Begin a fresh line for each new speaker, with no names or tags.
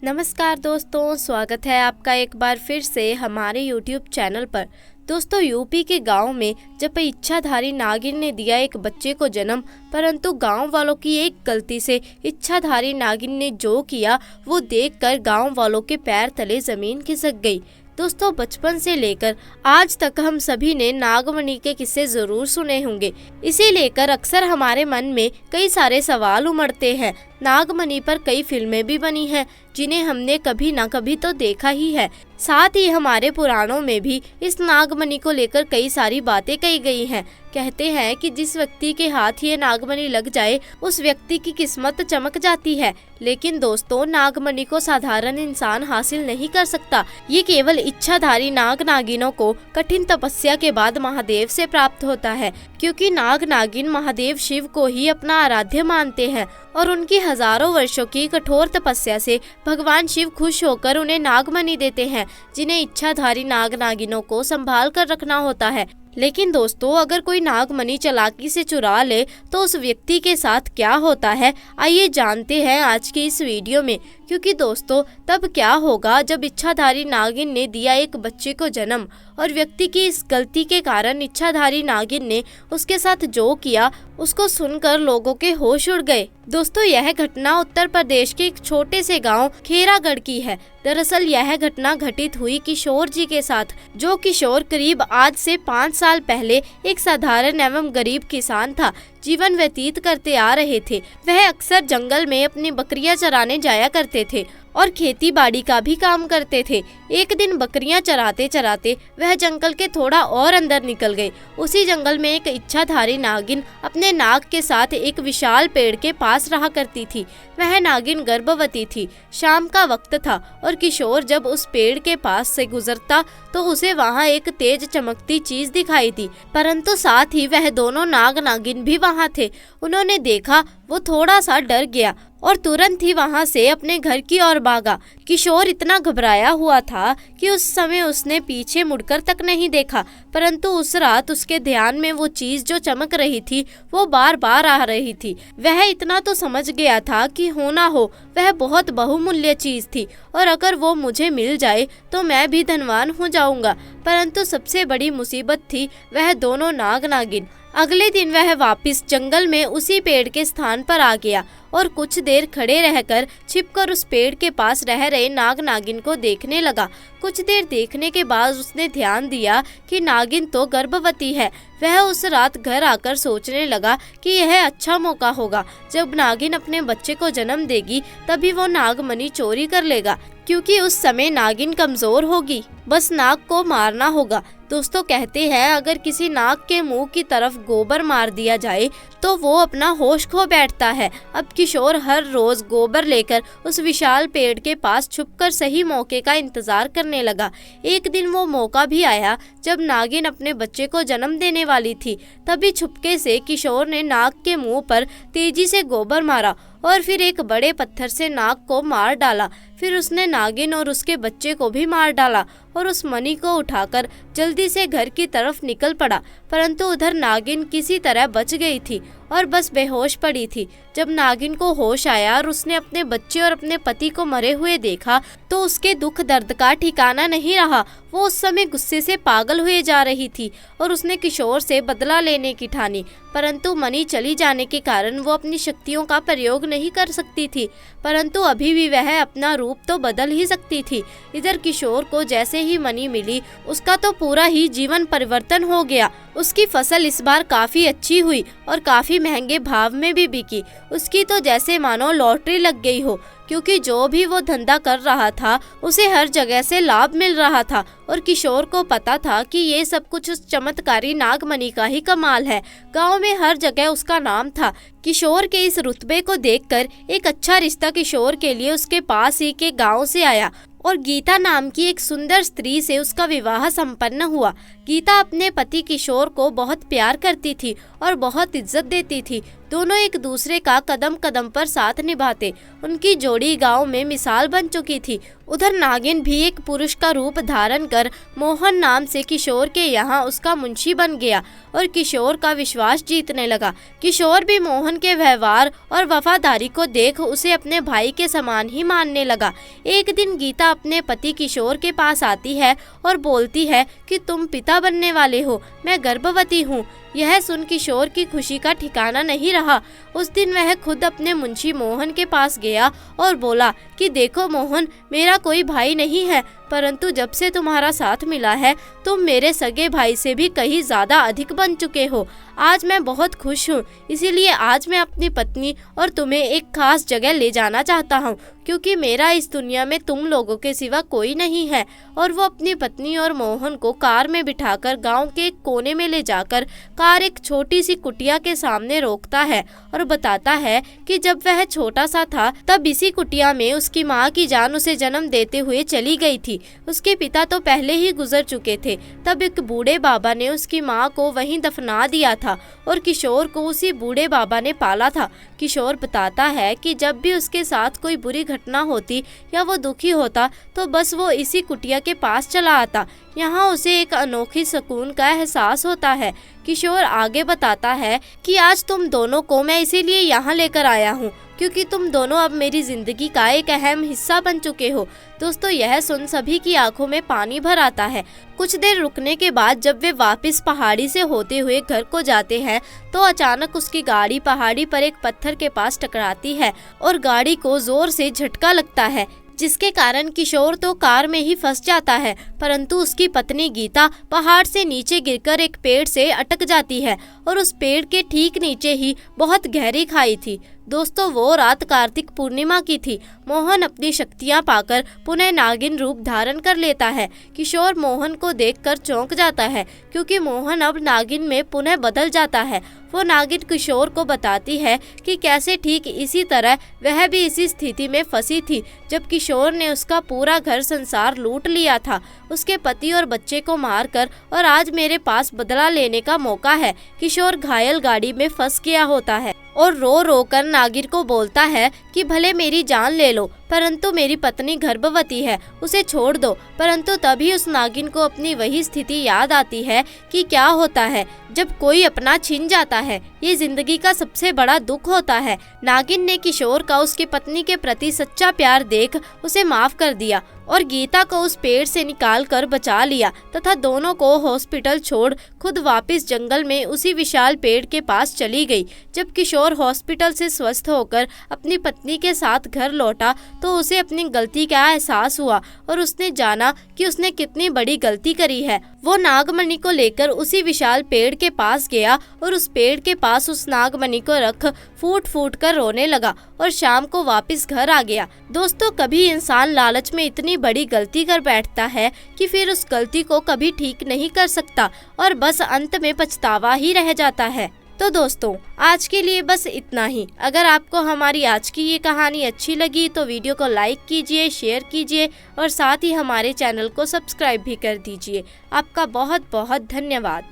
नमस्कार दोस्तों, स्वागत है आपका एक बार फिर से हमारे YouTube चैनल पर। दोस्तों, यूपी के गांव में जब इच्छाधारी नागिन ने दिया एक बच्चे को जन्म, परंतु गांव वालों की एक गलती से इच्छाधारी नागिन ने जो किया वो देखकर गांव वालों के पैर तले जमीन खिसक गई। दोस्तों, बचपन से लेकर आज तक हम सभी ने नागमणि के किस्से जरूर सुने होंगे। इसे लेकर अक्सर हमारे मन में कई सारे सवाल उमड़ते हैं। नागमणि पर कई फिल्में भी बनी हैं जिन्हें हमने कभी ना कभी तो देखा ही है। साथ ही हमारे पुराणों में भी इस नागमणि को लेकर कई सारी बातें कही गई हैं। कहते हैं कि जिस व्यक्ति के हाथ ये नागमणि लग जाए उस व्यक्ति की किस्मत चमक जाती है। लेकिन दोस्तों, नागमणि को साधारण इंसान हासिल नहीं कर सकता। ये केवल इच्छाधारी नाग नागिनों को कठिन तपस्या के बाद महादेव से प्राप्त होता है, क्योंकि नाग नागिन महादेव शिव को ही अपना आराध्य मानते हैं और उनकी हजारों वर्षों की कठोर तपस्या से भगवान शिव खुश होकर उन्हें नागमणि देते हैं, जिन्हें इच्छाधारी नाग नागिनों को संभाल कर रखना होता है। लेकिन दोस्तों, अगर कोई नागमणि चालाकी से चुरा ले तो उस व्यक्ति के साथ क्या होता है, आइए जानते हैं आज के इस वीडियो में। क्योंकि दोस्तों, तब क्या होगा जब इच्छाधारी नागिन ने दिया एक बच्चे को जन्म और व्यक्ति की इस गलती के कारण इच्छाधारी नागिन ने उसके साथ जो किया उसको सुनकर लोगों के होश उड़ गए। दोस्तों, यह घटना उत्तर प्रदेश के एक छोटे से गांव खेरागढ़ की है। दरअसल यह घटना घटित हुई किशोर जी के साथ, जो किशोर करीब आज से 5 साल पहले एक साधारण एवं गरीब किसान था। जीवन व्यतीत करते आ रहे थे। वह अक्सर जंगल में अपनी बकरियां चराने जाया करते थे और खेती बाड़ी का भी काम करते थे। एक दिन बकरियां चराते चराते वह जंगल के थोड़ा और अंदर निकल गए। उसी जंगल में एक इच्छाधारी नागिन अपने नाग के साथ एक विशाल पेड़ के पास रहा करती थी। वह नागिन गर्भवती थी। शाम का वक्त था और किशोर जब उस पेड़ के पास से गुजरता तो उसे वहाँ एक तेज चमकती चीज दिखाई दी, परंतु साथ ही वह दोनों नाग नागिन भी वहाँ थे। उन्होंने देखा, वो थोड़ा सा डर गया और तुरंत ही वहां से अपने घर की ओर भागा। किशोर इतना घबराया हुआ था कि उस समय उसने पीछे मुड़कर तक नहीं देखा, परंतु उस रात उसके ध्यान में वो चीज जो चमक रही थी वो बार बार आ रही थी। वह इतना तो समझ गया था कि हो ना हो वह बहुत बहुमूल्य चीज थी और अगर वो मुझे मिल जाए तो मैं भी धनवान हो जाऊंगा। परंतु सबसे बड़ी मुसीबत थी वह दोनों नाग नागिन। अगले दिन वह वापस जंगल में उसी पेड़ के स्थान पर आ गया और कुछ देर खड़े रहकर छिपकर उस पेड़ के पास रह रहे नाग नागिन को देखने लगा। कुछ देर देखने के बाद उसने ध्यान दिया कि नागिन तो गर्भवती है। वह उस रात घर आकर सोचने लगा कि यह अच्छा मौका होगा, जब नागिन अपने बच्चे को जन्म देगी तभी वो नागमणि चोरी कर लेगा, क्योंकि उस समय नागिन कमजोर होगी, बस नाग को मारना होगा। दोस्तों, कहते हैं अगर किसी नाग के मुंह की तरफ गोबर मार दिया जाए तो वो अपना होश खो बैठता है। अब किशोर हर रोज गोबर लेकर उस विशाल पेड़ के पास छुपकर सही मौके का इंतजार करने लगा। एक दिन वो मौका भी आया जब नागिन अपने बच्चे को जन्म देने वाली थी। तभी छुपके से किशोर ने नाग के मुंह पर तेजी से गोबर मारा और फिर एक बड़े पत्थर से नाग को मार डाला। फिर उसने नागिन और उसके बच्चे को भी मार डाला और उस मणि को उठाकर जल्दी से घर की तरफ निकल पड़ा। परंतु उधर नागिन किसी तरह बच गई थी और बस बेहोश पड़ी थी। जब नागिन को होश आया और उसने अपने बच्चे और अपने पति को मरे हुए देखा तो उसके दुख दर्द का ठिकाना नहीं रहा। वो उस समय गुस्से से पागल हुए जा रही थी और उसने किशोर से बदला लेने की ठानी, परंतु मणि चली जाने के कारण वो अपनी शक्तियों का प्रयोग नहीं कर सकती थी। परंतु अभी भी वह अपना रूप तो बदल ही सकती थी। इधर किशोर को जैसे ही मणि मिली उसका तो पूरा ही जीवन परिवर्तन हो गया। उसकी फसल इस बार काफी अच्छी हुई और काफी महंगे भाव में भी बिकी। उसकी तो जैसे मानो लॉटरी लग गई हो, क्योंकि जो भी वो धंधा कर रहा था उसे हर जगह से लाभ मिल रहा था और किशोर को पता था कि ये सब कुछ उस चमत्कारी नागमणि का ही कमाल है। गांव में हर जगह उसका नाम था। किशोर के इस रुतबे को देखकर एक अच्छा रिश्ता किशोर के लिए उसके पास ही के गांव से आया और गीता नाम की एक सुंदर स्त्री से उसका विवाह संपन्न हुआ। गीता अपने पति किशोर को बहुत प्यार करती थी और बहुत इज्जत देती थी। दोनों एक दूसरे का कदम कदम पर साथ निभाते। उनकी जोड़ी गांव में मिसाल बन चुकी थी। उधर नागिन भी एक पुरुष का रूप धारण कर मोहन नाम से किशोर के यहाँ उसका मुंशी बन गया और किशोर का विश्वास जीतने लगा। किशोर भी मोहन के व्यवहार और वफादारी को देख उसे अपने भाई के समान ही मानने लगा। एक दिन गीता अपने पति किशोर के पास आती है और बोलती है कि तुम पिता बनने वाले हो, मैं गर्भवती हूँ। यह सुन किशोर की खुशी का ठिकाना नहीं रहा। उस दिन वह खुद अपने मुंशी मोहन के पास गया और बोला कि देखो मोहन, मेरा कोई भाई नहीं है, परंतु जब से तुम्हारा साथ मिला है तुम मेरे सगे भाई से भी कहीं ज्यादा अधिक बन चुके हो। आज मैं बहुत खुश हूँ, इसीलिए आज मैं अपनी पत्नी और तुम्हें एक खास जगह ले जाना चाहता हूँ, क्योंकि मेरा इस दुनिया में तुम लोगों के सिवा कोई नहीं है। और वो अपनी पत्नी और मोहन को कार में बिठाकर गांव के एक कोने में ले जाकर कार एक छोटी सी कुटिया के सामने रोकता है और बताता है कि जब वह छोटा सा था तब इसी कुटिया में उसकी माँ की जान उसे जन्म देते हुए चली गई थी। उसके पिता तो पहले ही गुजर चुके थे। तब एक बूढ़े बाबा ने उसकी माँ को वहीं दफना दिया था और किशोर को उसी बूढ़े बाबा ने पाला था। किशोर बताता है कि जब भी उसके साथ कोई बुरी घटना होती या वो दुखी होता तो बस वो इसी कुटिया के पास चला आता। यहाँ उसे एक अनोखी सुकून का एहसास होता है। किशोर आगे बताता है कि आज तुम दोनों को मैं इसीलिए यहाँ लेकर आया हूँ क्योंकि तुम दोनों अब मेरी जिंदगी का एक अहम हिस्सा बन चुके हो। दोस्तों, यह सुन सभी की आंखों में पानी भर आता है। कुछ देर रुकने के बाद जब वे वापस पहाड़ी से होते हुए घर को जाते हैं तो अचानक उसकी गाड़ी पहाड़ी पर एक पत्थर के पास टकराती है और गाड़ी को जोर से झटका लगता है, जिसके कारण किशोर तो कार में ही फंस जाता है, परंतु उसकी पत्नी गीता पहाड़ से नीचे गिरकर एक पेड़ से अटक जाती है और उस पेड़ के ठीक नीचे ही बहुत गहरी खाई थी। दोस्तों, वो रात कार्तिक पूर्णिमा की थी। मोहन अपनी शक्तियां पाकर पुनः नागिन रूप धारण कर लेता है। किशोर मोहन को देखकर चौंक जाता है क्योंकि मोहन अब नागिन में पुनः बदल जाता है। वो नागिन किशोर को बताती है कि कैसे ठीक इसी तरह वह भी इसी स्थिति में फंसी थी जब किशोर ने उसका पूरा घर संसार लूट लिया था, उसके पति और बच्चे को मारकर, और आज मेरे पास बदला लेने का मौका है। किशोर घायल गाड़ी में फंस गया होता है और रो रो कर नागिन को बोलता है कि भले मेरी जान ले लो, परंतु मेरी पत्नी गर्भवती है, उसे छोड़ दो। परंतु तभी उस नागिन को अपनी वही स्थिति याद आती है कि क्या होता है जब कोई अपना छिन जाता है। ये जिंदगी का सबसे बड़ा दुख होता है। नागिन ने किशोर का उसकी पत्नी के प्रति सच्चा प्यार देख उसे माफ कर दिया और गीता को उस पेड़ से निकाल कर बचा लिया तथा दोनों को हॉस्पिटल छोड़ खुद वापस जंगल में उसी विशाल पेड़ के पास चली गई। जब किशोर हॉस्पिटल से स्वस्थ होकर अपनी पत्नी के साथ घर लौटा तो उसे अपनी गलती का एहसास हुआ और उसने जाना कि उसने कितनी बड़ी गलती करी है। वो नागमणि को लेकर उसी विशाल पेड़ के पास गया और उस पेड़ के पास उस नागमणि को रख फूट फूट कर रोने लगा और शाम को वापस घर आ गया। दोस्तों, कभी इंसान लालच में इतनी बड़ी गलती कर बैठता है कि फिर उस गलती को कभी ठीक नहीं कर सकता और बस अंत में पछतावा ही रह जाता है। तो दोस्तों, आज के लिए बस इतना ही। अगर आपको हमारी आज की ये कहानी अच्छी लगी तो वीडियो को लाइक कीजिए, शेयर कीजिए और साथ ही हमारे चैनल को सब्सक्राइब भी कर दीजिए। आपका बहुत बहुत धन्यवाद।